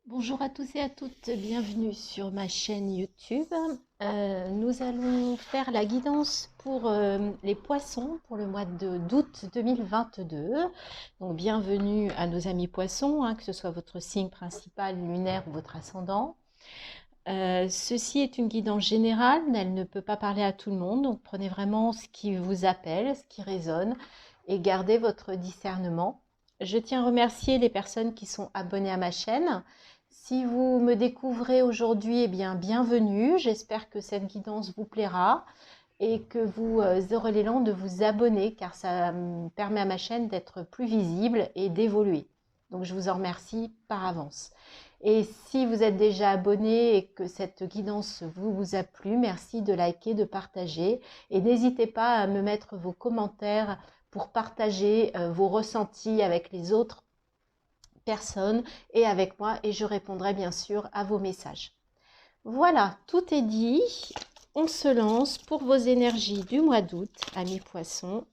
Bonjour à tous et à toutes, bienvenue sur ma chaîne YouTube. Nous allons faire la guidance pour les poissons pour le mois d'août 2022. Donc bienvenue à nos amis poissons, que ce soit votre signe principal, lunaire ou votre ascendant. Ceci est une guidance générale, elle ne peut pas parler à tout le monde, donc prenez vraiment ce qui vous appelle, ce qui résonne et gardez votre discernement. Je tiens à remercier les personnes qui sont abonnées à ma chaîne. Si vous me découvrez aujourd'hui, eh bien bienvenue, j'espère que cette guidance vous plaira et que vous aurez l'élan de vous abonner car ça permet à ma chaîne d'être plus visible et d'évoluer. Donc je vous en remercie par avance. Et si vous êtes déjà abonné et que cette guidance vous a plu, merci de liker, de partager. Et n'hésitez pas à me mettre vos commentaires pour partager vos ressentis avec les autres personnes et avec moi. Et je répondrai bien sûr à vos messages. Voilà, tout est dit. On se lance pour vos énergies du mois d'août, amis poissons.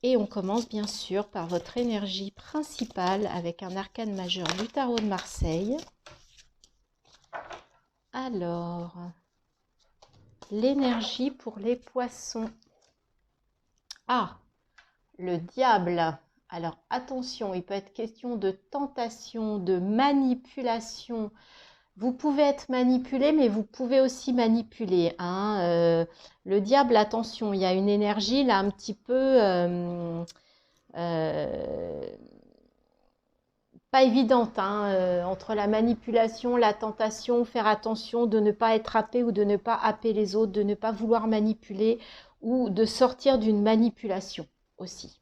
Et on commence bien sûr par votre énergie principale avec un arcane majeur du tarot de Marseille. Alors, l'énergie pour les poissons. Ah, le diable. Alors attention, il peut être question de tentation, de manipulation. Vous pouvez être manipulé, mais vous pouvez aussi manipuler. Le diable, attention, il y a une énergie là un petit peu pas évidente, entre la manipulation, la tentation, faire attention de ne pas être happé ou de ne pas happer les autres, de ne pas vouloir manipuler ou de sortir d'une manipulation aussi.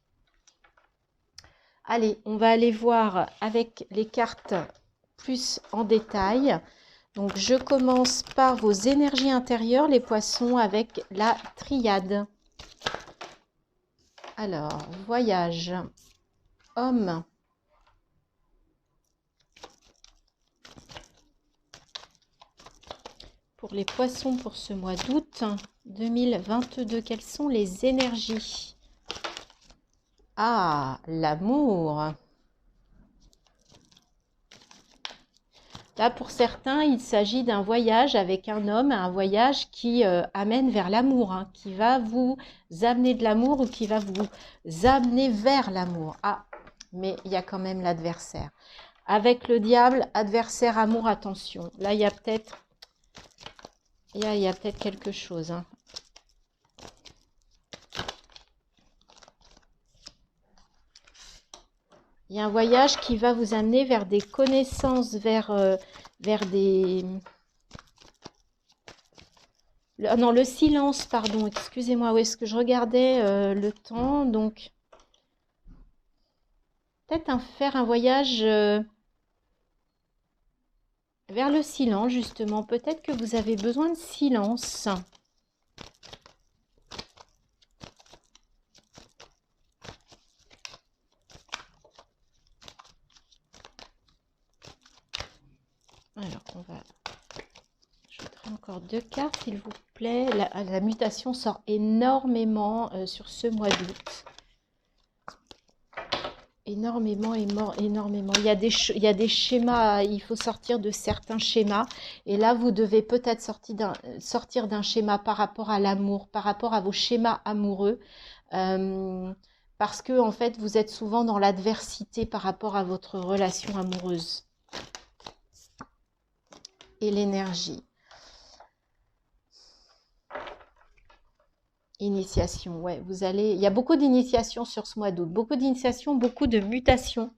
Allez, on va aller voir avec les cartes plus en détail. Donc, je commence par vos énergies intérieures, les poissons, avec la triade. Alors, voyage, homme, pour les poissons pour ce mois d'août 2022, quelles sont les énergies? Ah, l'amour. Là, pour certains, il s'agit d'un voyage avec un homme, un voyage qui amène vers l'amour, qui va vous amener de l'amour ou qui va vous amener vers l'amour. Ah, mais il y a quand même l'adversaire. Avec le diable, adversaire, amour, attention. Là, il y a peut-être quelque chose. Il y a un voyage qui va vous amener vers des connaissances, vers des... Non, le silence, pardon, excusez-moi, où est-ce que je regardais le temps? Donc, peut-être faire un voyage vers le silence, justement. Peut-être que vous avez besoin de silence. Alors, je voudrais encore 2 cartes, s'il vous plaît. La mutation sort énormément sur ce mois d'août. Énormément. Il y a des schémas, il faut sortir de certains schémas. Et là, vous devez peut-être sortir d'un schéma par rapport à l'amour, par rapport à vos schémas amoureux. Parce que, en fait, vous êtes souvent dans l'adversité par rapport à votre relation amoureuse. Et l'énergie. Initiation, ouais, il y a beaucoup d'initiations sur ce mois d'août, beaucoup d'initiations, beaucoup de mutations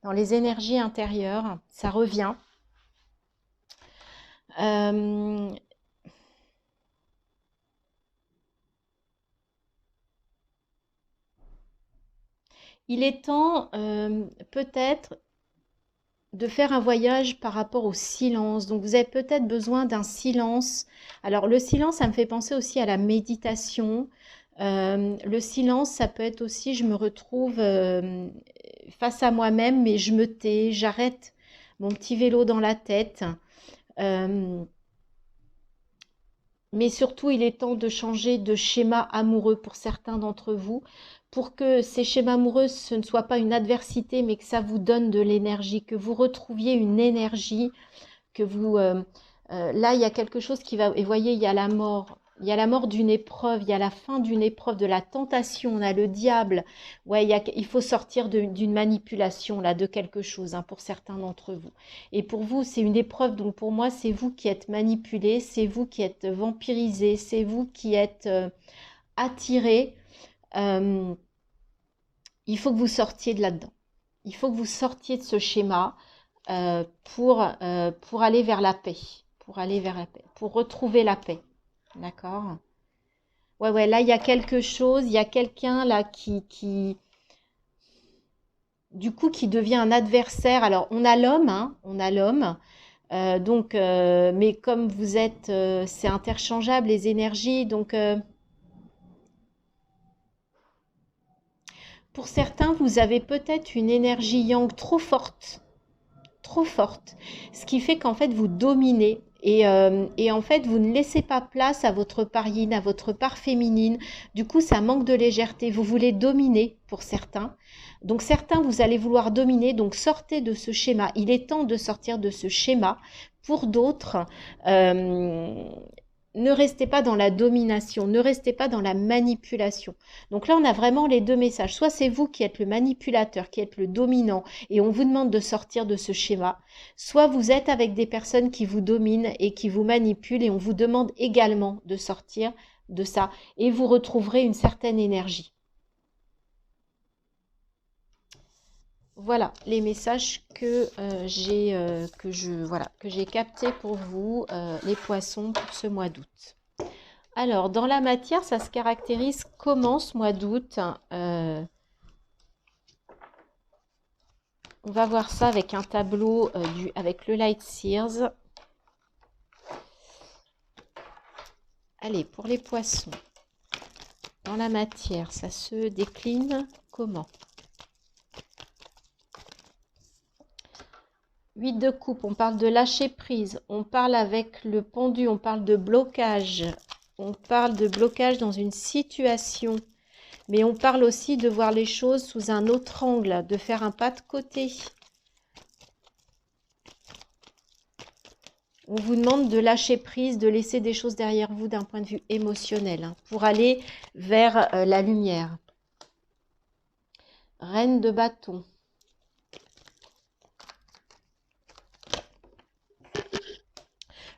dans les énergies intérieures, ça revient. Il est temps peut-être de faire un voyage par rapport au silence. Donc, vous avez peut-être besoin d'un silence. Alors, le silence, ça me fait penser aussi à la méditation. Le silence, ça peut être aussi, je me retrouve face à moi-même, mais je me tais, j'arrête mon petit vélo dans la tête. Mais surtout, il est temps de changer de schéma amoureux pour certains d'entre vous, pour que ces schémas amoureux, ce ne soit pas une adversité, mais que ça vous donne de l'énergie, que vous retrouviez une énergie, que vous... là, il y a quelque chose qui va... Et voyez, il y a la mort. Il y a la mort d'une épreuve, il y a la fin d'une épreuve, de la tentation, on a le diable. Ouais, il faut sortir d'une manipulation, là, de quelque chose, hein, pour certains d'entre vous. Et pour vous, c'est une épreuve, donc pour moi, c'est vous qui êtes manipulé, c'est vous qui êtes vampirisé, c'est vous qui êtes attiré. Il faut que vous sortiez de là-dedans. Il faut que vous sortiez de ce schéma pour aller vers la paix. Pour aller vers la paix. Pour retrouver la paix. D'accord? Ouais, là, il y a quelque chose, il y a quelqu'un là du coup, qui devient un adversaire. Alors, on a l'homme, hein, on a l'homme. Mais comme vous êtes, c'est interchangeable, les énergies, donc... pour certains, vous avez peut-être une énergie yang trop forte, ce qui fait qu'en fait, vous dominez. Et en fait, vous ne laissez pas place à votre part yin, à votre part féminine. Du coup, ça manque de légèreté. Vous voulez dominer pour certains. Donc, certains, vous allez vouloir dominer. Donc, sortez de ce schéma. Il est temps de sortir de ce schéma. Pour d'autres, ne restez pas dans la domination, ne restez pas dans la manipulation. Donc là, on a vraiment les deux messages. Soit c'est vous qui êtes le manipulateur, qui êtes le dominant, et on vous demande de sortir de ce schéma. Soit vous êtes avec des personnes qui vous dominent et qui vous manipulent, et on vous demande également de sortir de ça. Et vous retrouverez une certaine énergie. Voilà les messages que j'ai captés pour vous, les poissons, pour ce mois d'août. Alors, dans la matière, ça se caractérise comment ce mois d'août? On va voir ça avec un tableau avec le Light Seers. Allez, pour les poissons, dans la matière, ça se décline comment? 8 de coupe, on parle de lâcher prise, on parle avec le pendu, on parle de blocage. On parle de blocage dans une situation, mais on parle aussi de voir les choses sous un autre angle, de faire un pas de côté. On vous demande de lâcher prise, de laisser des choses derrière vous d'un point de vue émotionnel, hein, pour aller vers la lumière. Reine de bâton.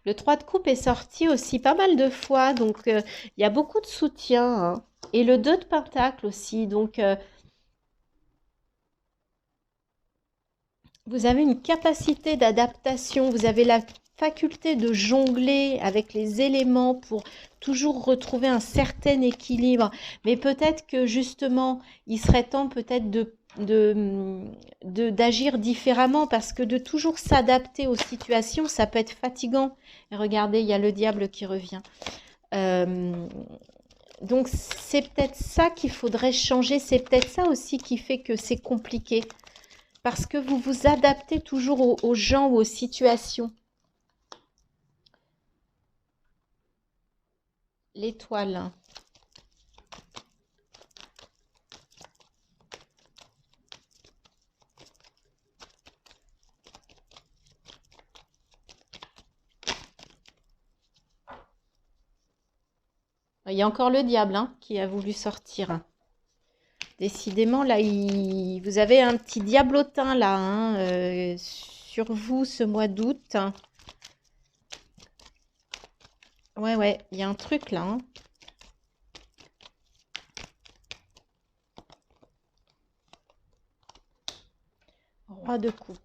Le 3 de coupe est sorti aussi pas mal de fois, donc il y a beaucoup de soutien, hein. Et le 2 de pentacle aussi, donc vous avez une capacité d'adaptation, vous avez la faculté de jongler avec les éléments pour toujours retrouver un certain équilibre. Mais peut-être que justement, il serait temps peut-être d'agir différemment, parce que de toujours s'adapter aux situations, ça peut être fatigant. Et regardez, il y a le diable qui revient. Donc c'est peut-être ça qu'il faudrait changer, c'est peut-être ça aussi qui fait que c'est compliqué. Parce que vous vous adaptez toujours aux gens ou aux situations. L'étoile. Il y a encore le diable, hein, qui a voulu sortir. Décidément, là, vous avez un petit diablotin, là, hein, sur vous ce mois d'août. Ouais, il y a un truc, là, hein. Roi de coupe.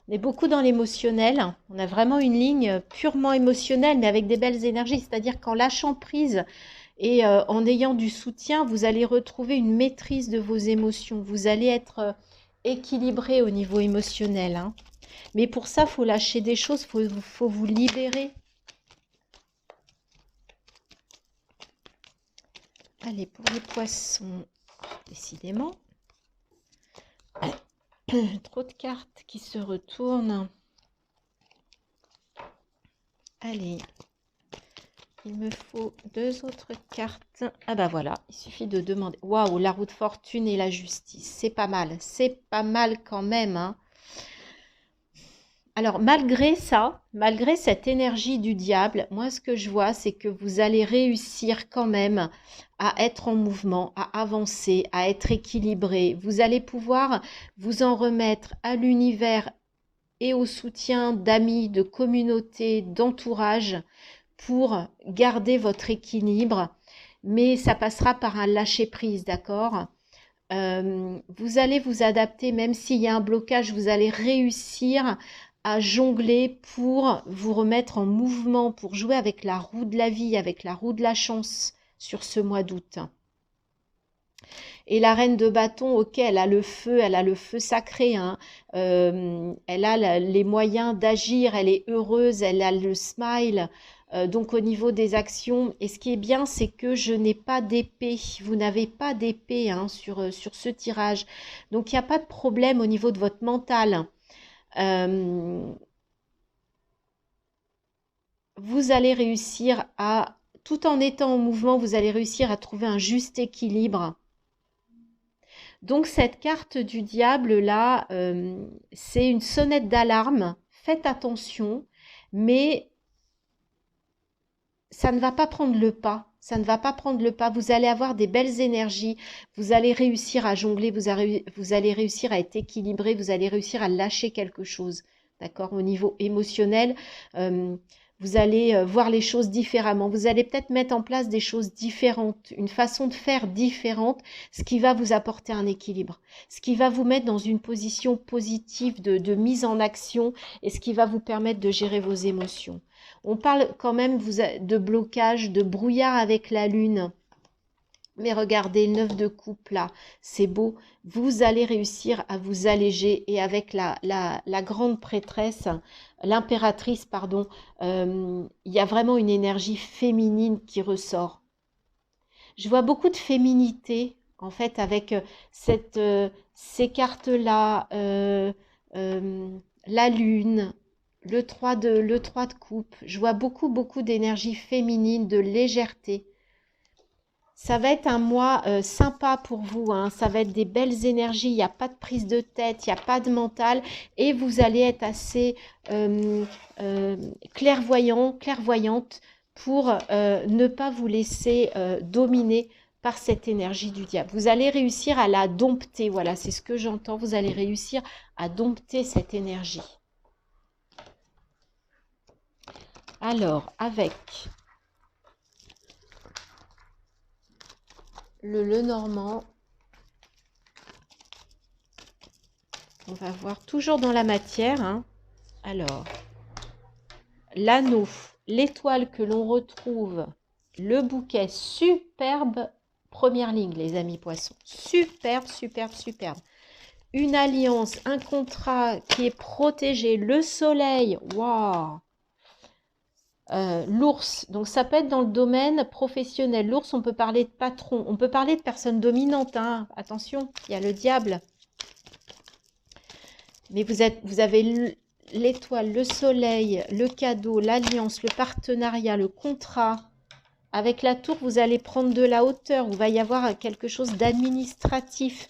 On est beaucoup dans l'émotionnel. On a vraiment une ligne purement émotionnelle, mais avec des belles énergies. C'est-à-dire qu'en lâchant prise et en ayant du soutien, vous allez retrouver une maîtrise de vos émotions. Vous allez être équilibré au niveau émotionnel, hein. Mais pour ça, il faut lâcher des choses, il faut vous libérer. Allez, pour les poissons, décidément. Trop de cartes qui se retournent. Allez. Il me faut 2 autres cartes. Ah bah voilà, il suffit de demander. Waouh, la roue de fortune et la justice. C'est pas mal. C'est pas mal quand même, hein. Alors, malgré ça, malgré cette énergie du diable, moi, ce que je vois, c'est que vous allez réussir quand même à être en mouvement, à avancer, à être équilibré. Vous allez pouvoir vous en remettre à l'univers et au soutien d'amis, de communautés, d'entourage pour garder votre équilibre. Mais ça passera par un lâcher-prise, d'accord? Vous allez vous adapter, même s'il y a un blocage, vous allez réussir à jongler pour vous remettre en mouvement, pour jouer avec la roue de la vie, avec la roue de la chance sur ce mois d'août. Et la reine de bâton, ok, elle a le feu sacré, hein. Elle a les moyens d'agir, elle est heureuse, elle a le smile. Donc au niveau des actions, et ce qui est bien, c'est que je n'ai pas d'épée. Vous n'avez pas d'épée, hein, sur ce tirage. Donc il n'y a pas de problème au niveau de votre mental. Vous allez réussir à, tout en étant en mouvement, vous allez réussir à trouver un juste équilibre. Donc cette carte du diable là, c'est une sonnette d'alarme. Faites attention, mais ça ne va pas prendre le pas. Ça ne va pas prendre le pas. Vous allez avoir des belles énergies. Vous allez réussir à jongler. Vous allez réussir à être équilibré. Vous allez réussir à lâcher quelque chose. D'accord? Au niveau émotionnel, vous allez voir les choses différemment. Vous allez peut-être mettre en place des choses différentes, une façon de faire différente, ce qui va vous apporter un équilibre, ce qui va vous mettre dans une position positive de mise en action et ce qui va vous permettre de gérer vos émotions. On parle quand même de blocage, de brouillard avec la lune. Mais regardez, le 9 de coupe là, c'est beau. Vous allez réussir à vous alléger et avec la grande prêtresse, l'impératrice, pardon, il y a vraiment une énergie féminine qui ressort. Je vois beaucoup de féminité en fait avec ces cartes-là, la lune, le 3 de coupe. Je vois beaucoup d'énergie féminine, de légèreté. Ça va être un mois sympa pour vous, hein. Ça va être des belles énergies, il n'y a pas de prise de tête, il n'y a pas de mental et vous allez être assez clairvoyante pour ne pas vous laisser dominer par cette énergie du diable. Vous allez réussir à la dompter, voilà, c'est ce que j'entends, vous allez réussir à dompter cette énergie. Alors, avec le Lenormand, on va voir toujours dans la matière, hein. Alors, l'anneau, l'étoile que l'on retrouve, le bouquet, superbe première ligne, les amis poissons. Superbe. Une alliance, un contrat qui est protégé, le soleil, waouh. L'ours, donc ça peut être dans le domaine professionnel. L'ours, on peut parler de patron, on peut parler de personne dominante, hein. Attention, il y a le diable. Mais vous avez l'étoile, le soleil, le cadeau, l'alliance, le partenariat, le contrat. Avec la tour, vous allez prendre de la hauteur. Il va y avoir quelque chose d'administratif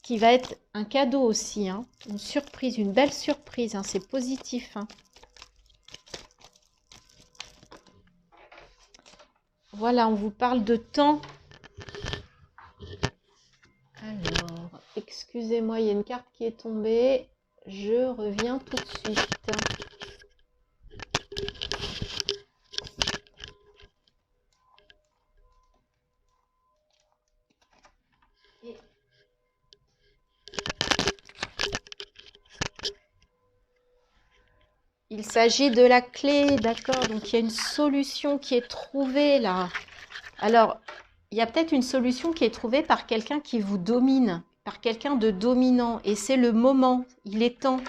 qui va être un cadeau aussi, hein. Une surprise, une belle surprise, hein. C'est positif, hein. Voilà, on vous parle de temps. Alors, excusez-moi, il y a une carte qui est tombée. Je reviens tout de suite. Il s'agit de la clé, d'accord? Donc, il y a une solution qui est trouvée là. Alors, il y a peut-être une solution qui est trouvée par quelqu'un qui vous domine, par quelqu'un de dominant. Et c'est le moment, il est temps.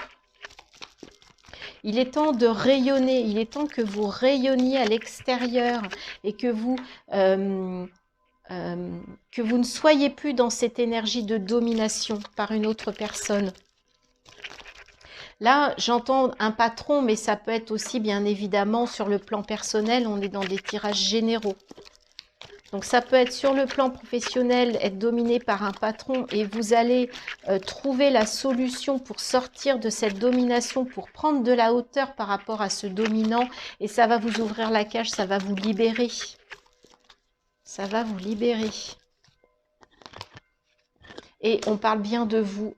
Il est temps de rayonner, il est temps que vous rayonniez à l'extérieur et que vous ne soyez plus dans cette énergie de domination par une autre personne. Là, j'entends un patron, mais ça peut être aussi, bien évidemment, sur le plan personnel, on est dans des tirages généraux. Donc, ça peut être sur le plan professionnel, être dominé par un patron et vous allez trouver la solution pour sortir de cette domination, pour prendre de la hauteur par rapport à ce dominant et ça va vous ouvrir la cage, ça va vous libérer. Ça va vous libérer. Et on parle bien de vous,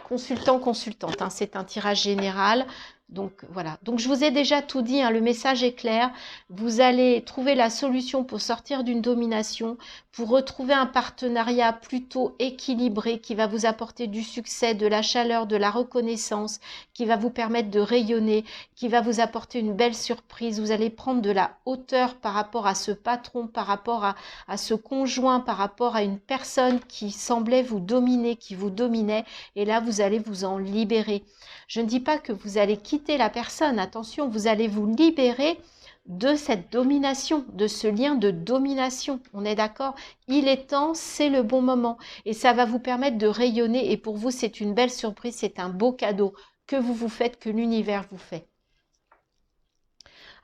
consultant, consultante, hein, c'est un tirage général. Donc voilà, donc je vous ai déjà tout dit, hein, le message est clair. Vous allez trouver la solution pour sortir d'une domination, pour retrouver un partenariat plutôt équilibré qui va vous apporter du succès, de la chaleur, de la reconnaissance, qui va vous permettre de rayonner, qui va vous apporter une belle surprise. Vous allez prendre de la hauteur par rapport à ce patron, par rapport à ce conjoint, par rapport à une personne qui semblait vous dominer, qui vous dominait. Et là, vous allez vous en libérer. Je ne dis pas que vous allez quitter la personne, attention, vous allez vous libérer de cette domination, de ce lien de domination. On est d'accord? Il est temps, c'est le bon moment. Et ça va vous permettre de rayonner. Et pour vous, c'est une belle surprise, c'est un beau cadeau que vous vous faites, que l'univers vous fait.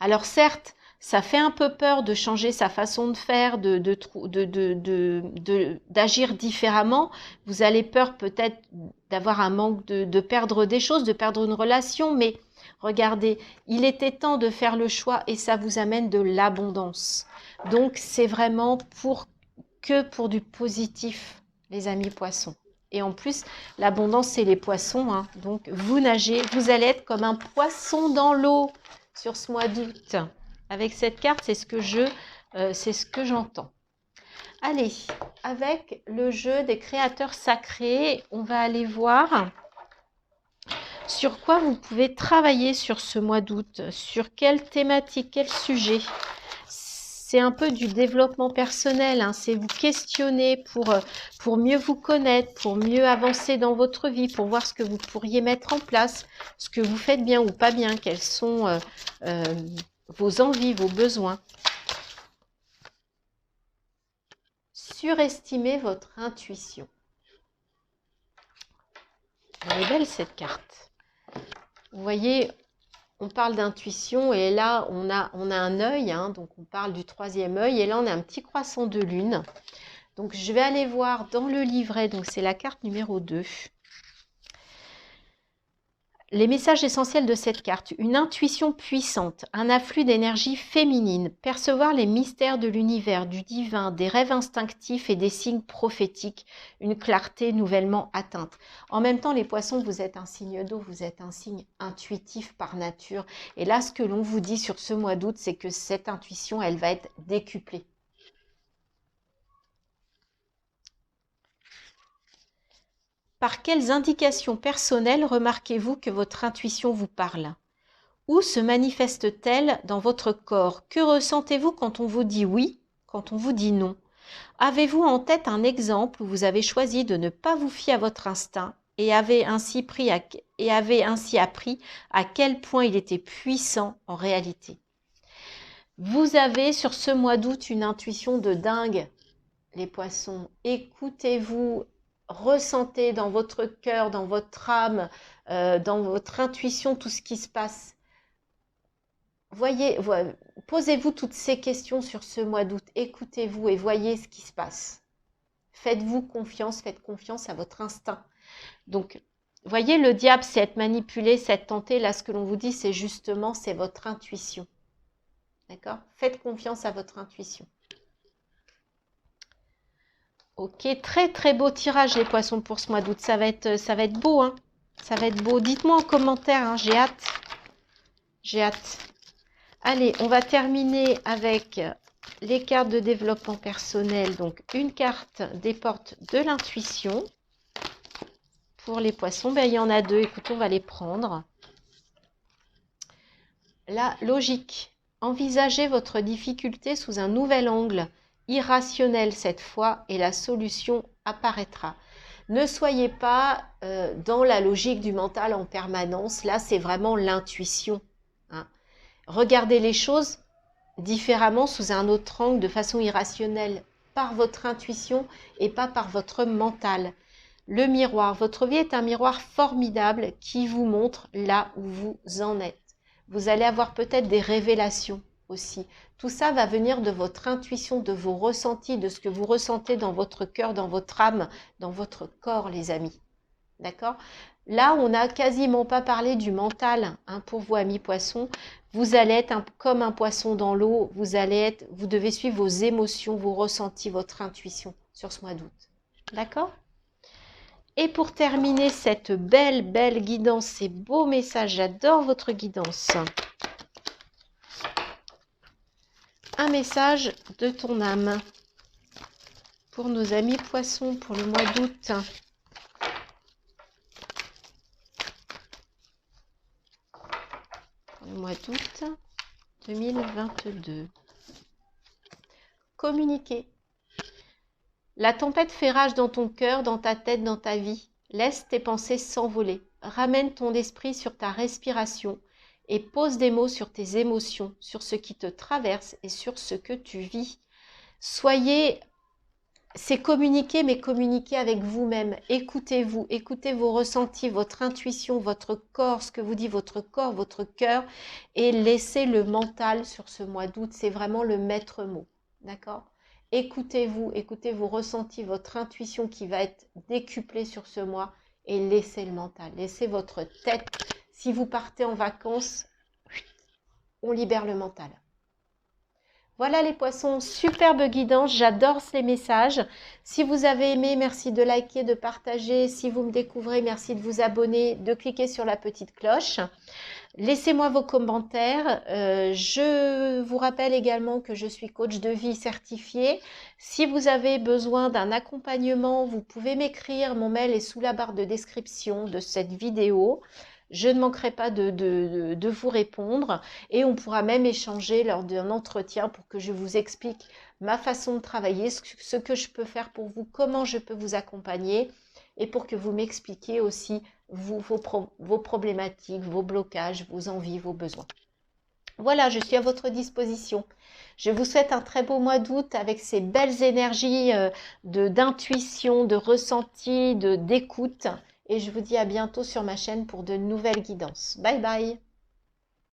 Alors certes, ça fait un peu peur de changer sa façon de faire, d'agir différemment. Vous avez peur peut-être d'avoir un manque, de perdre des choses, de perdre une relation. Mais regardez, il était temps de faire le choix et ça vous amène de l'abondance. Donc c'est vraiment pour du positif, les amis poissons. Et en plus, l'abondance, c'est les poissons. Hein. Donc vous nagez, vous allez être comme un poisson dans l'eau sur ce mois d'août. Avec cette carte, c'est ce que j'entends. Allez, avec le jeu des créateurs sacrés, on va aller voir sur quoi vous pouvez travailler sur ce mois d'août, sur quelle thématique, quel sujet. C'est un peu du développement personnel, hein, c'est vous questionner pour mieux vous connaître, pour mieux avancer dans votre vie, pour voir ce que vous pourriez mettre en place, ce que vous faites bien ou pas bien, quels sont vos envies, vos besoins. Surestimez votre intuition. Elle est belle cette carte. Vous voyez, on parle d'intuition et là, on a un œil, hein, donc on parle du troisième œil. Et là, on a un petit croissant de lune. Donc, je vais aller voir dans le livret, donc c'est la carte numéro 2. Les messages essentiels de cette carte, une intuition puissante, un afflux d'énergie féminine, percevoir les mystères de l'univers, du divin, des rêves instinctifs et des signes prophétiques, une clarté nouvellement atteinte. En même temps, les poissons, vous êtes un signe d'eau, vous êtes un signe intuitif par nature. Et là, ce que l'on vous dit sur ce mois d'août, c'est que cette intuition, elle va être décuplée. Par quelles indications personnelles remarquez-vous que votre intuition vous parle? Où se manifeste-t-elle dans votre corps? Que ressentez-vous quand on vous dit oui, quand on vous dit non? Avez-vous en tête un exemple où vous avez choisi de ne pas vous fier à votre instinct et avez ainsi appris à quel point il était puissant en réalité? Vous avez sur ce mois d'août une intuition de dingue, les poissons. Écoutez-vous. Ressentez dans votre cœur, dans votre âme, dans votre intuition tout ce qui se passe. Posez-vous toutes ces questions sur ce mois d'août. Écoutez-vous et voyez ce qui se passe. Faites-vous confiance, faites confiance à votre instinct. Donc, voyez, le diable, c'est être manipulé, c'est être tenté. Là, ce que l'on vous dit, c'est justement, c'est votre intuition. D'accord? Faites confiance à votre intuition. Ok, très très beau tirage les poissons pour ce mois d'août. Ça va être beau, hein. Ça va être beau. Dites-moi en commentaire, hein. J'ai hâte. J'ai hâte. Allez, on va terminer avec les cartes de développement personnel. Donc, une carte des portes de l'intuition. Pour les poissons, ben, il y en a deux. Écoutez, on va les prendre. La logique. Envisagez votre difficulté sous un nouvel angle. Irrationnel cette fois et la solution apparaîtra. Ne soyez pas dans la logique du mental en permanence. Là, c'est vraiment l'intuition. Hein. Regardez les choses différemment sous un autre angle de façon irrationnelle par votre intuition et pas par votre mental. le miroir. Votre vie est un miroir formidable qui vous montre là où vous en êtes. Vous allez avoir peut-être des révélations aussi. Tout ça va venir de votre intuition, de vos ressentis, de ce que vous ressentez dans votre cœur, dans votre âme, dans votre corps, les amis. D'accord? Là, on n'a quasiment pas parlé du mental, hein, pour vous, amis poissons. Vous allez être comme un poisson dans l'eau. Vous devez suivre vos émotions, vos ressentis, votre intuition sur ce mois d'août. D'accord? Et pour terminer cette belle guidance, ces beaux messages, j'adore votre guidance. Un message de ton âme pour nos amis poissons pour le mois d'août. Le mois d'août 2022. Communiquer. La tempête fait rage dans ton cœur, dans ta tête, dans ta vie. Laisse tes pensées s'envoler. Ramène ton esprit sur ta respiration et pose des mots sur tes émotions, sur ce qui te traverse et sur ce que tu vis. C'est communiquer, mais communiquer avec vous-même. Écoutez-vous, écoutez vos ressentis, votre intuition, votre corps, ce que vous dit votre corps, votre cœur, et laissez le mental sur ce mois d'août. C'est vraiment le maître mot, d'accord? Écoutez-vous, écoutez vos ressentis, votre intuition qui va être décuplée sur ce mois, et laissez le mental, laissez votre tête. Si vous partez en vacances, on libère le mental. Voilà les poissons, superbe guidance, j'adore ces messages. Si vous avez aimé, merci de liker, de partager. Si vous me découvrez, merci de vous abonner, de cliquer sur la petite cloche. Laissez-moi vos commentaires. Je vous rappelle également que je suis coach de vie certifié. Si vous avez besoin d'un accompagnement, vous pouvez m'écrire. Mon mail est sous la barre de description de cette vidéo. Je ne manquerai pas de vous répondre et on pourra même échanger lors d'un entretien pour que je vous explique ma façon de travailler, ce que je peux faire pour vous, comment je peux vous accompagner et pour que vous m'expliquiez aussi vos problématiques, vos blocages, vos envies, vos besoins. Voilà, je suis à votre disposition. Je vous souhaite un très beau mois d'août avec ces belles énergies d'intuition, de ressenti, d'écoute. Et je vous dis à bientôt sur ma chaîne pour de nouvelles guidances. Bye bye!